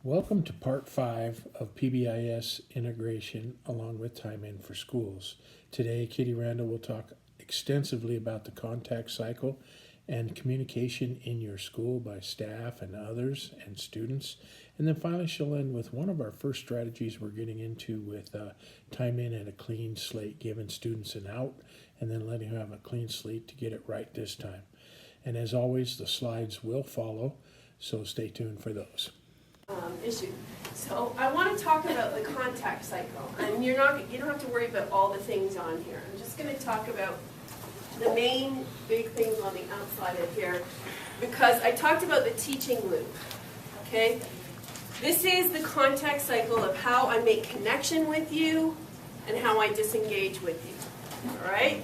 Welcome to Part 5 of PBIS integration along with time in for schools. Today, Kiti Randall will talk extensively about the contact cycle and communication in your school by staff and others and students. And then finally, she'll end with one of our first strategies we're getting into with time in and a clean slate, giving students an out and then letting them have a clean slate to get it right this time. And as always, the slides will follow, so stay tuned for those. Issue. So I want to talk about the contact cycle, and you don't have to worry about all the things on here. I'm just going to talk about the main big things on the outside of here, because I talked about the teaching loop. Okay, this is the contact cycle of how I make connection with you and how I disengage with you. All right.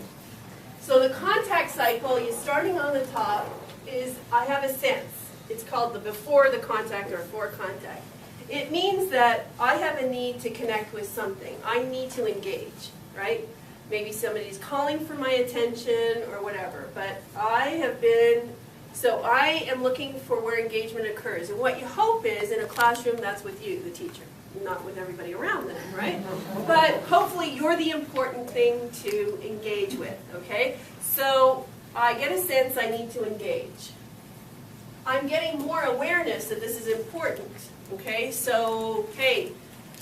So the contact cycle, you're starting on the top, is I have a sense. It's called the before the contact or for contact. It means that I have a need to connect with something. I need to engage, right? Maybe somebody's calling for my attention or whatever, but I am looking for where engagement occurs. And what you hope is in a classroom, that's with you, the teacher, not with everybody around them, right? But hopefully you're the important thing to engage with, okay? So I get a sense I need to engage. I'm getting more awareness that this is important, okay? So, hey,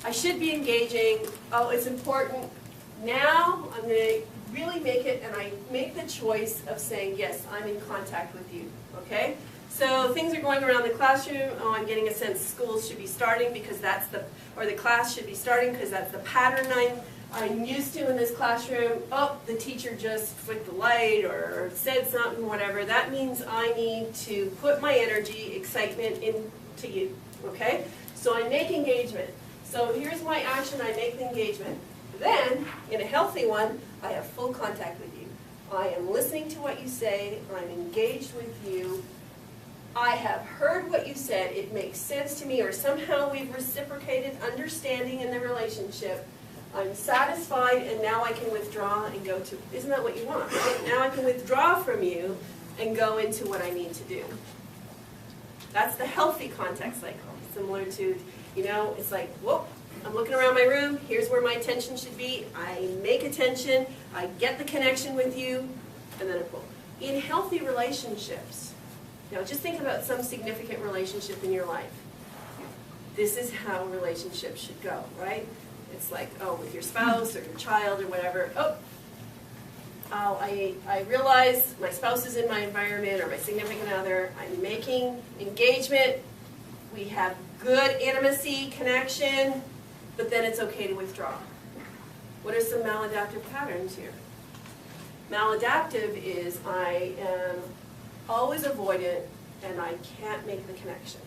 I should be engaging. Oh, it's important. Now I'm going to really make it, and I make the choice of saying, yes, I'm in contact with you, okay? So things are going around the classroom. Oh, I'm getting a sense schools should be starting because or the class should be starting because that's the pattern I'm used to in this classroom. Oh, the teacher just flicked the light or said something, whatever. That means I need to put my energy, excitement into you, okay? So I make engagement. So here's my action, I make the engagement. Then, in a healthy one, I have full contact with you. I am listening to what you say, I'm engaged with you. I have heard what you said, it makes sense to me, or somehow we've reciprocated understanding in the relationship. I'm satisfied, and now I can withdraw and go to, isn't that what you want, right? Now I can withdraw from you and go into what I need to do. That's the healthy contact cycle, similar to, it's like, whoop, I'm looking around my room, here's where my attention should be, I make attention, I get the connection with you, and then I pull. In healthy relationships, just think about some significant relationship in your life. This is how relationships should go, right? It's like, with your spouse or your child or whatever, I realize my spouse is in my environment or my significant other, I'm making engagement, we have good intimacy, connection, but then it's okay to withdraw. What are some maladaptive patterns here? Maladaptive is I am always avoidant and I can't make the connection,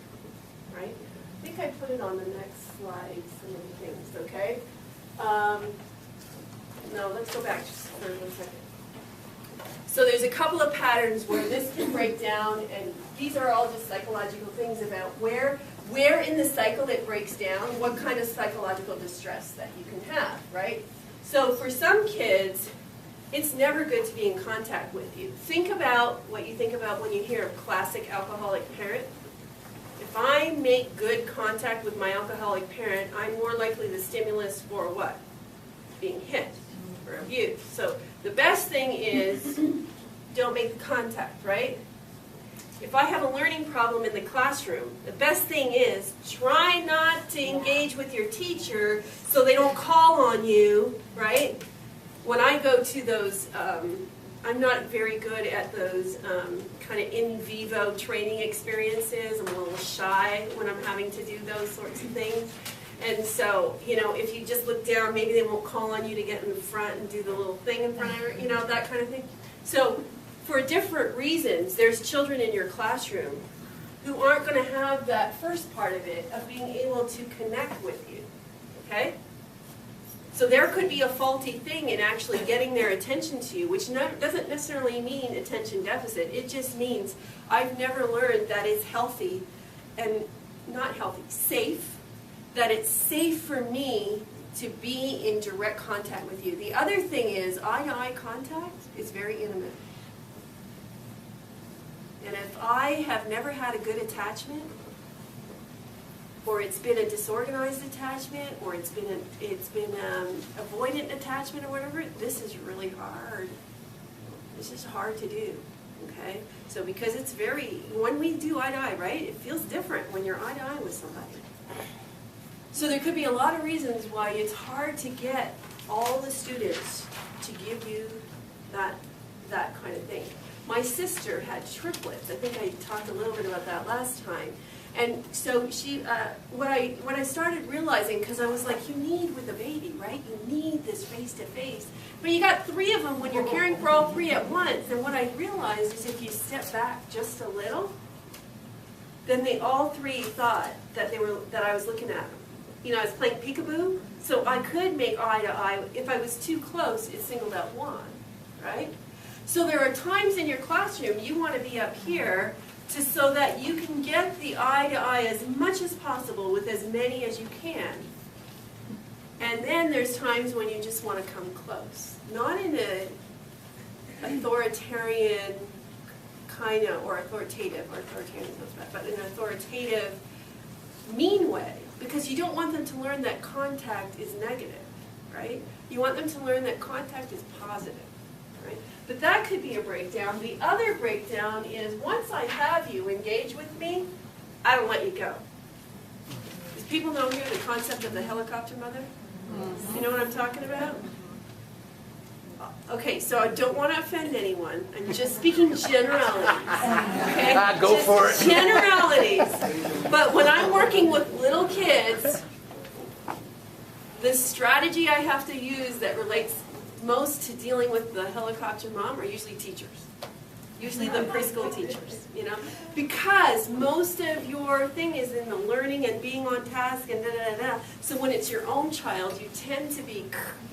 right? I think I put it on the next slide, some of the things, okay? No, let's go back just for 1 second. So there's a couple of patterns where this can break down, and these are all just psychological things about where in the cycle it breaks down, what kind of psychological distress that you can have, right? So for some kids, it's never good to be in contact with you. Think about what you think about when you hear a classic alcoholic parent. If I make good contact with my alcoholic parent, I'm more likely the stimulus for what? Being hit or abused. So the best thing is don't make the contact, right? If I have a learning problem in the classroom, the best thing is try not to engage with your teacher so they don't call on you, right? When I go to those, I'm not very good at those kind of in vivo training experiences. I'm a little shy when I'm having to do those sorts of things. And so, if you just look down, maybe they won't call on you to get in the front and do the little thing in front of her, that kind of thing. So, for different reasons, there's children in your classroom who aren't going to have that first part of it, of being able to connect with you, okay? So there could be a faulty thing in actually getting their attention to you, which doesn't necessarily mean attention deficit. It just means I've never learned that it's healthy and not healthy, safe, that it's safe for me to be in direct contact with you. The other thing is eye-to-eye contact is very intimate. And if I have never had a good attachment, or it's been a disorganized attachment, or it's been avoidant attachment or whatever, this is really hard. This is hard to do, okay? So because it's when we do eye to eye, right, it feels different when you're eye to eye with somebody. So there could be a lot of reasons why it's hard to get all the students to give you that kind of thing. My sister had triplets. I think I talked a little bit about that last time. And so she, what I started realizing, because I was like, you need with a baby, right? You need this face-to-face. But you got 3 of them when you're caring for all 3 at once. And what I realized is if you step back just a little, then they all 3 thought that I was looking at them. You know, I was playing peekaboo, so I could make eye to eye. If I was too close, it singled out one, right? So there are times in your classroom you want to be up here so that you can get the eye to eye as much as possible with as many as you can. And then there's times when you just want to come close. Not in an authoritarian kind of, or authoritarian sounds bad, but in an authoritative, mean way. Because you don't want them to learn that contact is negative, right? You want them to learn that contact is positive, right? But that could be a breakdown. The other breakdown is once I have you engage with me, I don't let you go. Does people know here the concept of the helicopter mother? You know what I'm talking about? Okay, so I don't want to offend anyone. I'm just speaking generalities. Okay? Go for it. Generalities. But when I'm working with little kids, the strategy I have to use that relates most to dealing with the helicopter mom are usually teachers. Usually the preschool teachers, you know, because most of your thing is in the learning and being on task and da-da-da-da. So when it's your own child, you tend to be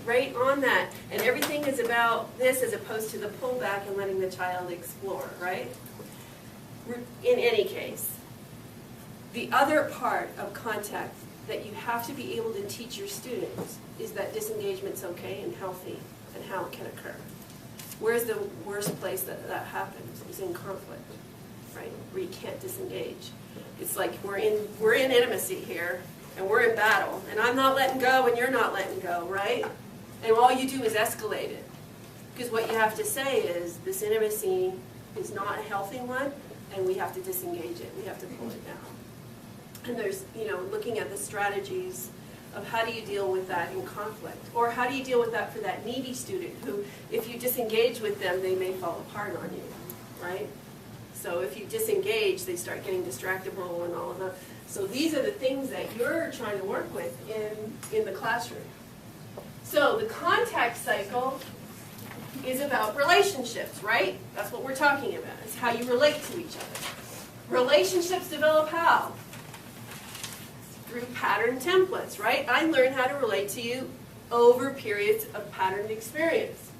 right on that. And everything is about this as opposed to the pullback and letting the child explore, right? In any case, the other part of contact that you have to be able to teach your students is that disengagement's okay and healthy and how it can occur. Where's the worst place that happens? Is in conflict, right? Where you can't disengage. It's like we're in intimacy here, and we're in battle, and I'm not letting go, and you're not letting go, right? And all you do is escalate it, because what you have to say is this intimacy is not a healthy one, and we have to disengage it. We have to pull it down. And there's, you know, looking at the strategies of how do you deal with that in conflict? Or how do you deal with that for that needy student who, if you disengage with them, they may fall apart on you, right? So if you disengage, they start getting distractible and all of that. So these are the things that you're trying to work with in the classroom. So the contact cycle is about relationships, right? That's what we're talking about. It's how you relate to each other. Relationships develop how? Through pattern templates, right? I learn how to relate to you over periods of patterned experience.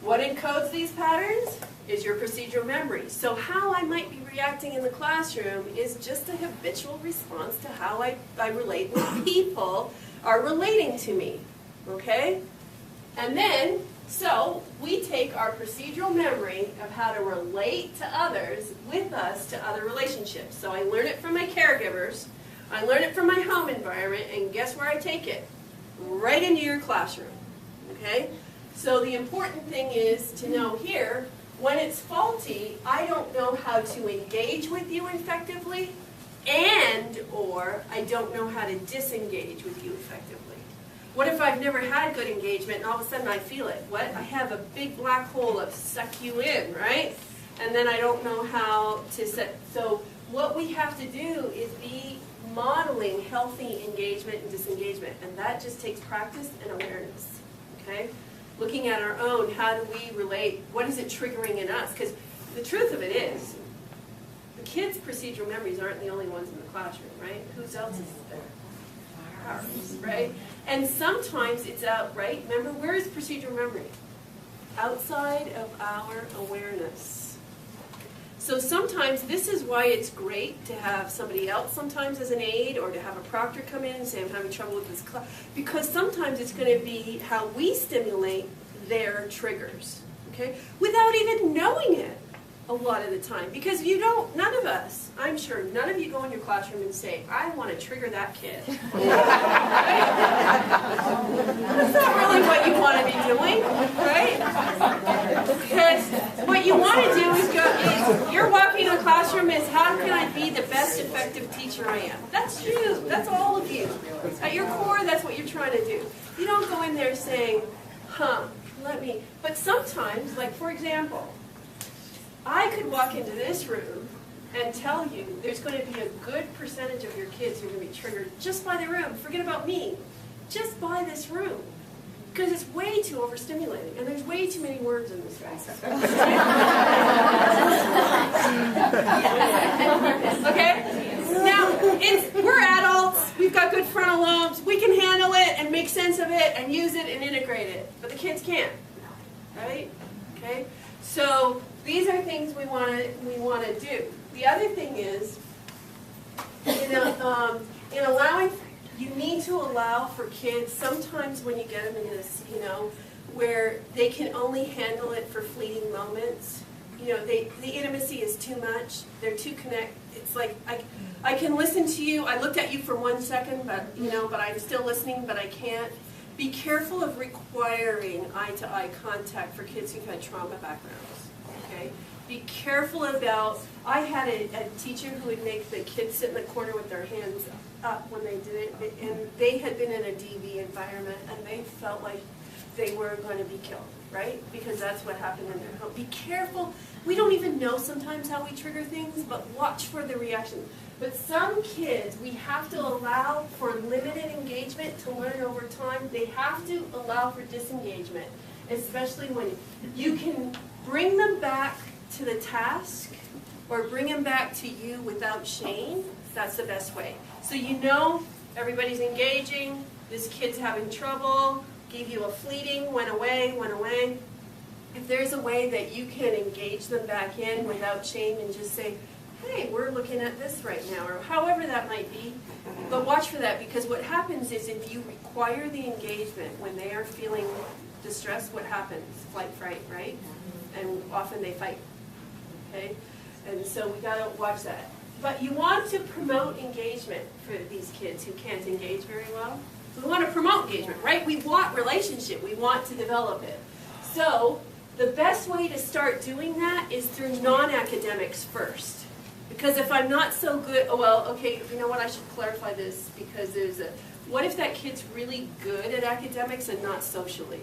What encodes these patterns is your procedural memory. So how I might be reacting in the classroom is just a habitual response to how I relate when people are relating to me, okay? And then, so we take our procedural memory of how to relate to others with us to other relationships. So I learn it from my caregivers, I learn it from my home environment, and guess where I take it? Right into your classroom, okay? So the important thing is to know here, when it's faulty, I don't know how to engage with you effectively, and or I don't know how to disengage with you effectively. What if I've never had good engagement and all of a sudden I feel it? What? I have a big black hole of suck you in, right? And then I don't know how to set. So what we have to do is be modeling healthy engagement and disengagement, and that just takes practice and awareness, okay? Looking at our own, how do we relate, what is it triggering in us? Because the truth of it is, the kids' procedural memories aren't the only ones in the classroom, right? Whose else is there? Ours, right? And sometimes it's out, right? Remember, where is procedural memory? Outside of our awareness. So sometimes this is why it's great to have somebody else sometimes as an aide, or to have a proctor come in and say, I'm having trouble with this class. Because sometimes it's going to be how we stimulate their triggers, okay? Without even knowing it. a lot of the time. Because you don't, none of us, I'm sure, none of you go in your classroom and say, I want to trigger that kid. Right? That's not really what you want to be doing, right? Because what you want to do is you're walking in a classroom is, how can I be the best effective teacher I am? That's you. That's all of you. At your core, that's what you're trying to do. You don't go in there saying, but sometimes, like for example, I could walk into this room and tell you there's going to be a good percentage of your kids who are going to be triggered just by the room. Forget about me. Just by this room. Because it's way too overstimulating, and there's way too many words in this place. Okay? Now, we're adults, we've got good frontal lobes, we can handle it and make sense of it and use it and integrate it, but the kids can't. Right? Okay? So these are things we want to do. The other thing is, in allowing, you need to allow for kids, sometimes when you get them in this, where they can only handle it for fleeting moments. The intimacy is too much. They're too connected. It's like, I can listen to you. I looked at you for 1 second, but I'm still listening, but I can't. Be careful of requiring eye-to-eye contact for kids who've had trauma backgrounds, okay? Be careful about, I had a teacher who would make the kids sit in the corner with their hands up when they did it, and they had been in a DV environment, and they felt like they were going to be killed, right? Because that's what happened in their home. Be careful. We don't even know sometimes how we trigger things, but watch for the reaction. But some kids, we have to allow for limited engagement to learn over time. They have to allow for disengagement, especially when you can bring them back to the task or bring them back to you without shame. That's the best way. So everybody's engaging, this kid's having trouble, gave you a fleeting, went away. If there's a way that you can engage them back in without shame and just say, hey, we're looking at this right now, or however that might be. But watch for that, because what happens is if you require the engagement when they are feeling distressed, what happens? Flight, fright, right? And often they fight, okay? And so we gotta watch that. But you want to promote engagement for these kids who can't engage very well. We want to promote engagement, right? We want relationship. We want to develop it. So the best way to start doing that is through non-academics first. Because if I'm not so good, you know what, I should clarify this, because what if that kid's really good at academics and not socially?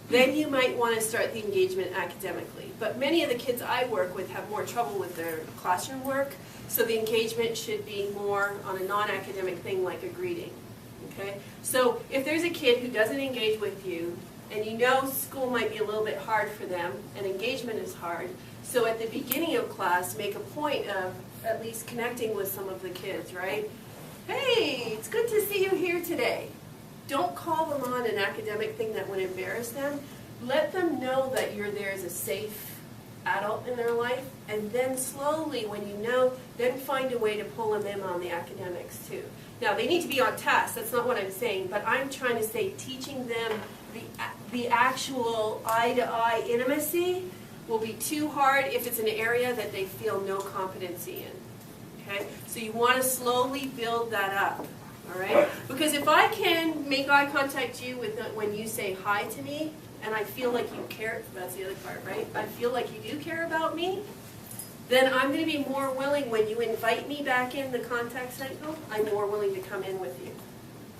Then you might want to start the engagement academically. But many of the kids I work with have more trouble with their classroom work, so the engagement should be more on a non-academic thing like a greeting. Okay? So if there's a kid who doesn't engage with you, and school might be a little bit hard for them, and engagement is hard, so at the beginning of class, make a point of at least connecting with some of the kids, right? Hey, it's good to see you here today. Don't call them on an academic thing that would embarrass them. Let them know that you're there as a safe adult in their life, and then slowly, when then find a way to pull them in on the academics too. Now, they need to be on task. That's not what I'm saying, but I'm trying to say teaching them the actual eye-to-eye intimacy will be too hard if it's an area that they feel no competency in. Okay? So you want to slowly build that up. All right? Because if I can make eye contact when you say hi to me, and I feel like you care, that's the other part, right? I feel like you do care about me, then I'm going to be more willing when you invite me back in the contact cycle, I'm more willing to come in with you.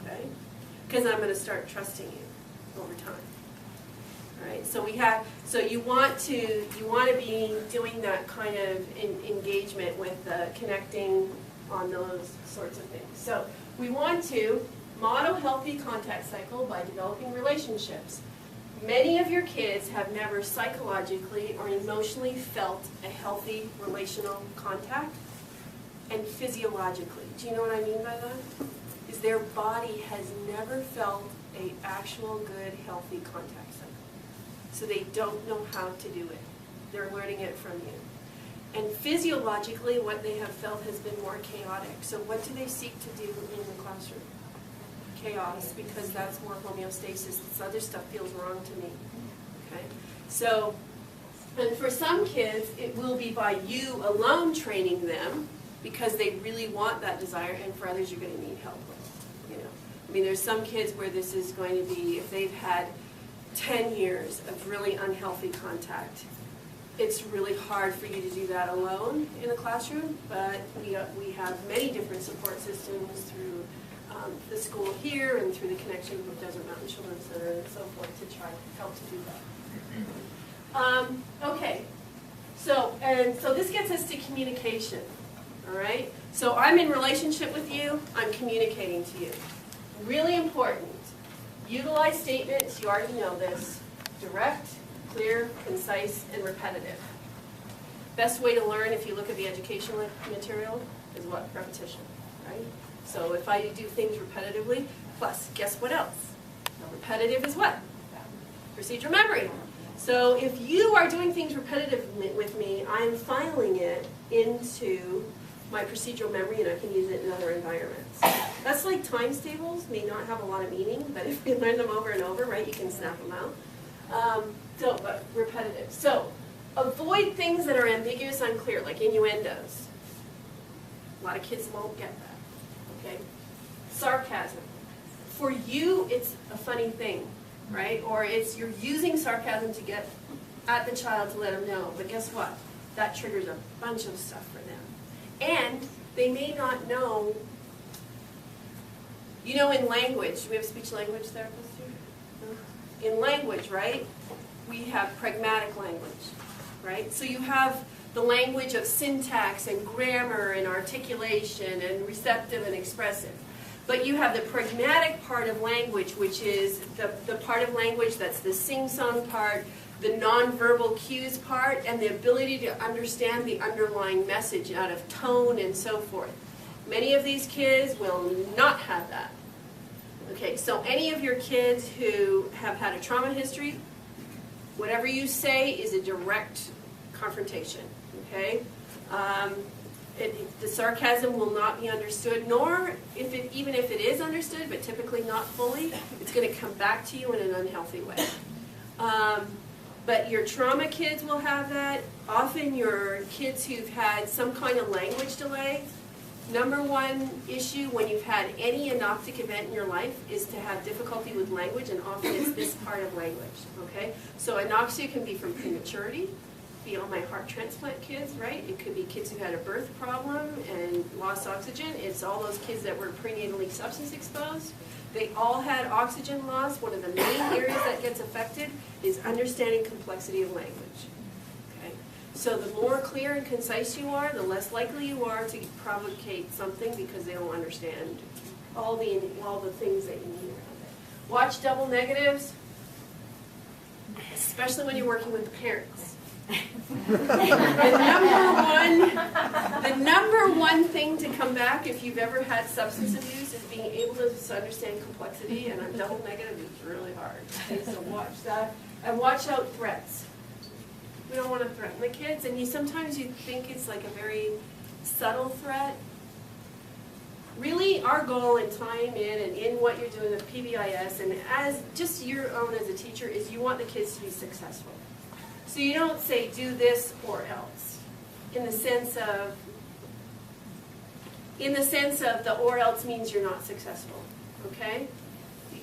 Okay? Because I'm going to start trusting you over time. All right? So you want to be doing that kind of engagement with connecting on those sorts of things. So we want to model healthy contact cycle by developing relationships. Many of your kids have never psychologically or emotionally felt a healthy relational contact, and physiologically. Do you know what I mean by that? Is their body has never felt an actual good, healthy contact cycle. So they don't know how to do it. They're learning it from you. And physiologically, what they have felt has been more chaotic. So what do they seek to do in the classroom? Chaos, because that's more homeostasis. This other stuff feels wrong to me. Okay? So And for some kids, it will be by you alone training them because they really want that desire, and for others, you're going to need help with, you know. I mean, there's some kids where this is going to be, if they've had 10 years of really unhealthy contact, it's really hard for you to do that alone in a classroom, but we have many different support systems through the school here and through the connection with Desert Mountain Children's Center and so forth to try to help to do that. Okay, so this gets us to communication, all right? So I'm in relationship with you, I'm communicating to you. Really important. Utilize statements, you already know this, direct, clear, concise, and repetitive. Best way to learn if you look at the educational material is what? Repetition, right? So if I do things repetitively, plus guess what else? Repetitive is what? Procedural memory. So if you are doing things repetitively with me, I'm filing it into my procedural memory and I can use it in other environments. That's like times tables, may not have a lot of meaning, but if you learn them over and over, right, you can snap them out. But repetitive. So avoid things that are ambiguous, unclear, like innuendos. A lot of kids won't get that, okay? Sarcasm. For you, it's a funny thing, right? Or it's you're using sarcasm to get at the child to let them know, but guess what? That triggers a bunch of stuff for them. And they may not know, you know, in language, do we have a speech language therapist here? In language, right, we have pragmatic language, right? So you have the language of syntax and grammar and articulation and receptive and expressive. But you have the pragmatic part of language, which is the part of language that's the sing-song part, the nonverbal cues part, and the ability to understand the underlying message out of tone and so forth. Many of these kids will not have that. Okay, so any of your kids who have had a trauma history, whatever you say is a direct confrontation, okay? The sarcasm will not be understood, nor, even if it is understood, but typically not fully, it's going to come back to you in an unhealthy way. But your trauma kids will have that. Often your kids who've had some kind of language delay, number one issue when you've had any anoxic event in your life is to have difficulty with language, and often it's this part of language, okay? So anoxia can be from prematurity, be all my heart transplant kids, right? It could be kids who had a birth problem and lost oxygen. It's all those kids that were prenatally substance exposed. They all had oxygen loss. One of the main areas that gets affected is understanding complexity of language. Okay? So the more clear and concise you are, the less likely you are to provocate something because they don't understand all the things that you need around it. Watch double negatives, especially when you're working with the parents. The number one thing to come back if you've ever had substance abuse is being able to understand complexity, and a double negative is really hard. Okay, so watch that. And watch out threats. We don't want to threaten the kids, and sometimes you think it's like a very subtle threat. Really, our goal in time in and in what you're doing with PBIS and as just your own as a teacher is you want the kids to be successful. So you don't say do this or else, in the sense of the or else means you're not successful, okay?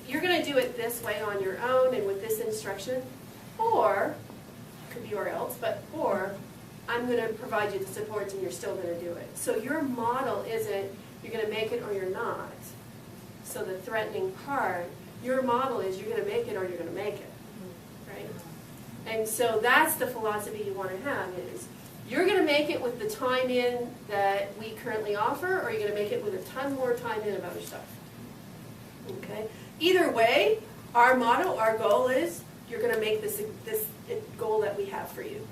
You're going to do it this way on your own and with this instruction, or, could be or else, or I'm going to provide you the supports and you're still going to do it. So your model isn't you're going to make it or you're not. So the threatening part, your model is you're going to make it or you're going to make it, right? And so that's the philosophy you want to have is you're going to make it with the time in that we currently offer, or you're going to make it with a ton more time in of other stuff. Okay? Either way, our motto, our goal is you're going to make this goal that we have for you.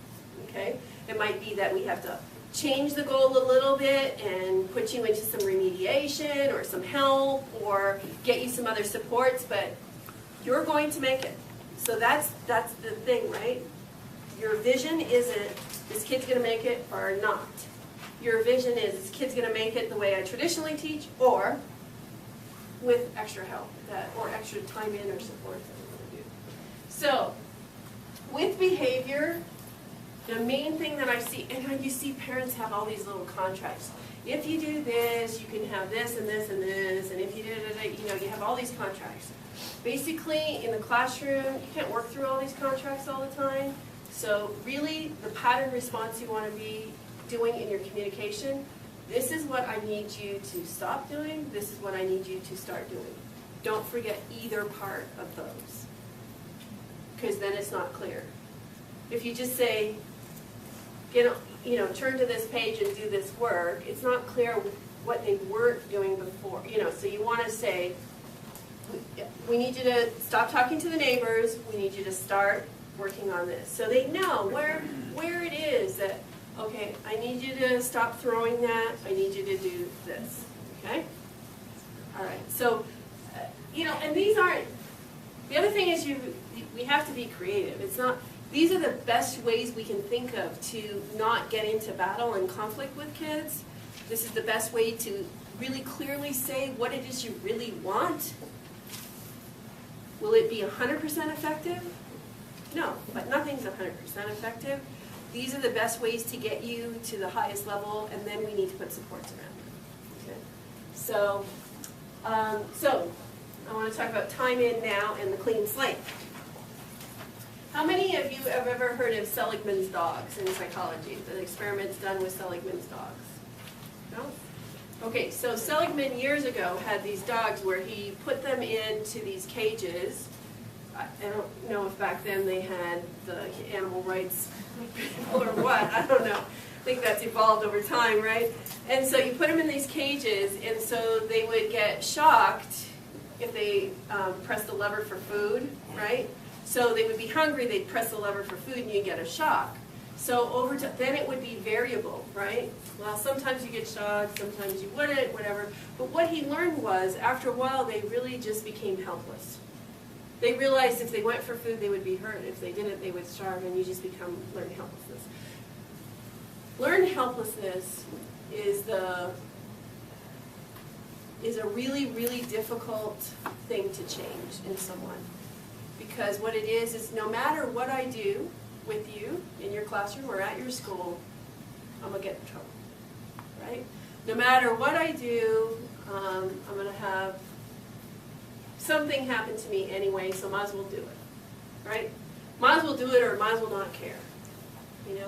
Okay? It might be that we have to change the goal a little bit and put you into some remediation or some help or get you some other supports, but you're going to make it. So that's the thing, right? Your vision isn't, this kid's going to make it or not. Your vision is, this kid's going to make it the way I traditionally teach or with extra help or extra time in or support that we're going to do. So with behavior, The main thing that I see, and you see parents have all these little contracts. If you do this, you can have this and this and this, and if you do it, you have all these contracts. Basically, in the classroom, you can't work through all these contracts all the time. So really, the pattern response you want to be doing in your communication, this is what I need you to stop doing, this is what I need you to start doing. Don't forget either part of those, because then it's not clear. If you just say, turn to this page and do this work, it's not clear what they weren't doing before. So you want to say, we need you to stop talking to the neighbors, we need you to start working on this. So they know where it is that, okay, I need you to stop throwing that, I need you to do this, okay? All right, so, and these aren't, the other thing is we have to be creative. It's not, these are the best ways we can think of to not get into battle and conflict with kids. This is the best way to really clearly say what it is you really want. Will it be 100% effective? No, but nothing's 100% effective. These are the best ways to get you to the highest level, and then we need to put supports around it. Okay? So I want to talk about time in now and the clean slate. How many of you have ever heard of Seligman's dogs in psychology, the experiments done with Seligman's dogs? No? Okay, so Seligman years ago had these dogs where he put them into these cages. I don't know if back then they had the animal rights people or what, I don't know. I think that's evolved over time, right? And so you put them in these cages, and so they would get shocked if they pressed the lever for food, right? So they would be hungry, they'd press the lever for food, and you'd get a shock. So over time, then it would be variable, right? Well, sometimes you get shocked, sometimes you wouldn't, whatever. But what he learned was, after a while, they really just became helpless. They realized if they went for food, they would be hurt. If they didn't, they would starve, and you just learn helplessness. Learned helplessness is a really, really difficult thing to change in someone. Because what it is no matter what I do with you in your classroom or at your school, I'm going to get in trouble, right? No matter what I do, I'm going to have something happen to me anyway, so might as well do it, right? Might as well do it or might as well not care.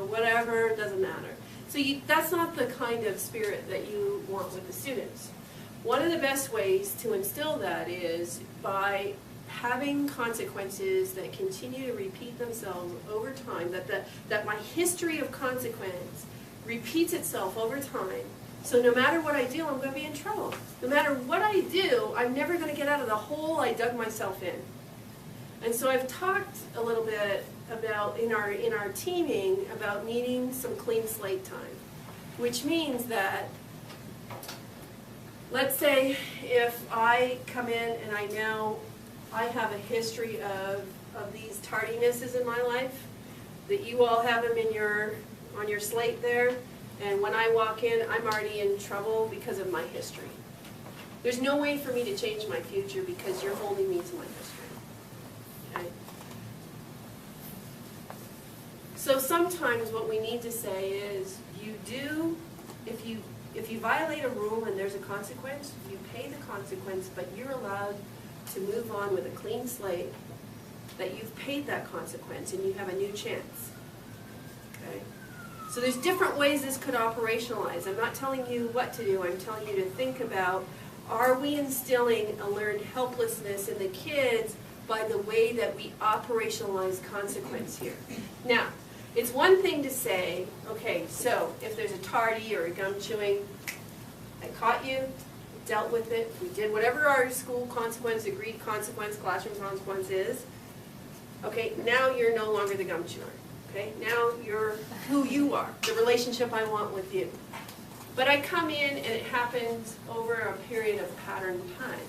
Whatever, doesn't matter. So that's not the kind of spirit that you want with the students. One of the best ways to instill that is by having consequences that continue to repeat themselves over time, that my history of consequence repeats itself over time. So no matter what I do, I'm going to be in trouble. No matter what I do, I'm never going to get out of the hole I dug myself in. And so I've talked a little bit about, in our teaming, about needing some clean slate time, which means that, let's say if I come in and I know I have a history of these tardinesses in my life, that you all have them on your slate there, and when I walk in, I'm already in trouble because of my history. There's no way for me to change my future because you're holding me to my history. Okay? So sometimes what we need to say is, if you violate a rule and there's a consequence, you pay the consequence, but you're allowed to move on with a clean slate, that you've paid that consequence and you have a new chance. Okay? So there's different ways this could operationalize. I'm not telling you what to do, I'm telling you to think about, are we instilling a learned helplessness in the kids by the way that we operationalize consequence here? Now, it's one thing to say, okay, so if there's a tardy or a gum chewing, I caught you, dealt with it, we did whatever our school consequence, agreed consequence, classroom consequence is. Okay, now you're no longer the gum chewer. Okay, now you're who you are, the relationship I want with you. But I come in and it happens over a period of pattern time.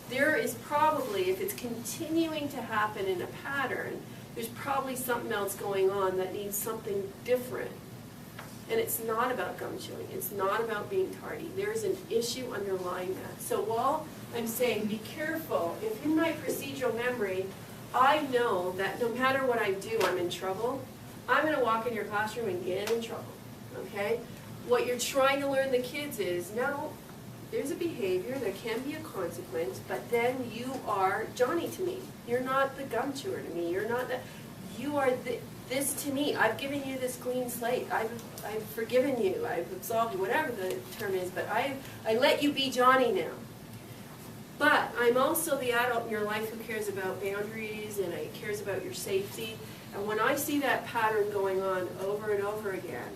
There is probably, if it's continuing to happen in a pattern, there's probably something else going on that needs something different. And it's not about gum chewing. It's not about being tardy. There's an issue underlying that. So while I'm saying be careful, if in my procedural memory I know that no matter what I do I'm in trouble, I'm going to walk in your classroom and get in trouble, okay? What you're trying to learn the kids is, no, there's a behavior, there can be a consequence, but then you are Johnny to me. You're not the gum chewer to me. You're not the, you are this to me. I've given you this clean slate. I've forgiven you. I've absolved you, whatever the term is, but I let you be Johnny now. But I'm also the adult in your life who cares about boundaries and cares about your safety. And when I see that pattern going on over and over again,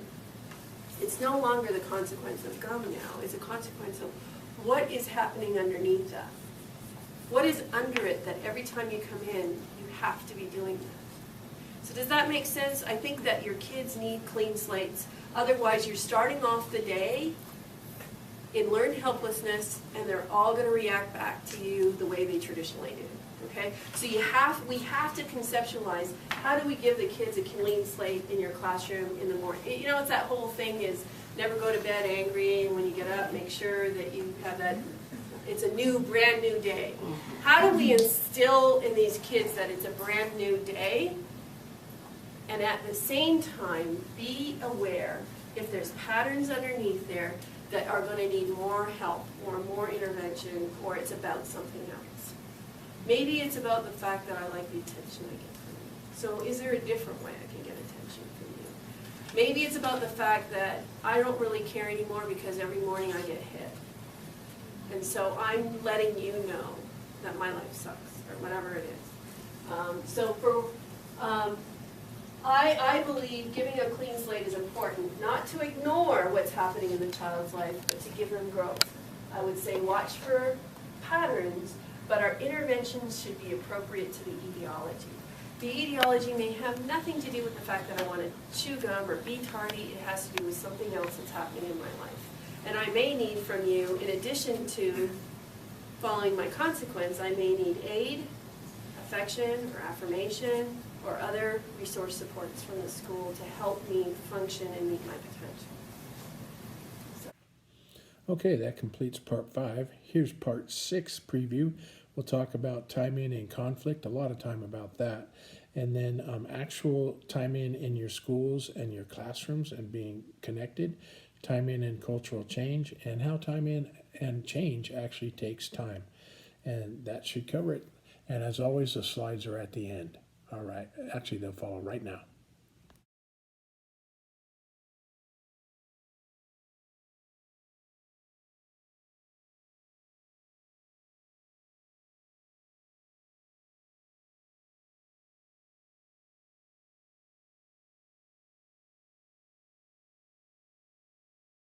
it's no longer the consequence of gum now. It's a consequence of what is happening underneath that. What is under it that every time you come in, you have to be doing that. So does that make sense? I think that your kids need clean slates. Otherwise, you're starting off the day in learned helplessness, and they're all going to react back to you the way they traditionally do. Okay? So we have to conceptualize, how do we give the kids a clean slate in your classroom in the morning? You know, it's that whole thing is never go to bed angry, and when you get up, make sure that you have that, it's a brand new day. How do we instill in these kids that it's a brand new day, and at the same time be aware if there's patterns underneath there that are going to need more help or more intervention, or it's about something else. Maybe it's about the fact that I like the attention I get from you. So is there a different way I can get attention from you? Maybe it's about the fact that I don't really care anymore because every morning I get hit. And so I'm letting you know that my life sucks, or whatever it is. I believe giving a clean slate is important, not to ignore what's happening in the child's life, but to give them growth. I would say watch for patterns, but our interventions should be appropriate to the etiology. The etiology may have nothing to do with the fact that I want to chew gum or be tardy. It has to do with something else that's happening in my life. And I may need from you, in addition to following my consequence, I may need aid, affection, or affirmation, or other resource supports from the school to help me function and meet my potential. Okay, that completes part 5. Here's part 6 preview. We'll talk about time in and conflict, a lot of time about that. And then actual time in your schools and your classrooms and being connected, time in and cultural change, and how time in and change actually takes time. And that should cover it. And as always, the slides are at the end. All right, actually they'll follow right now.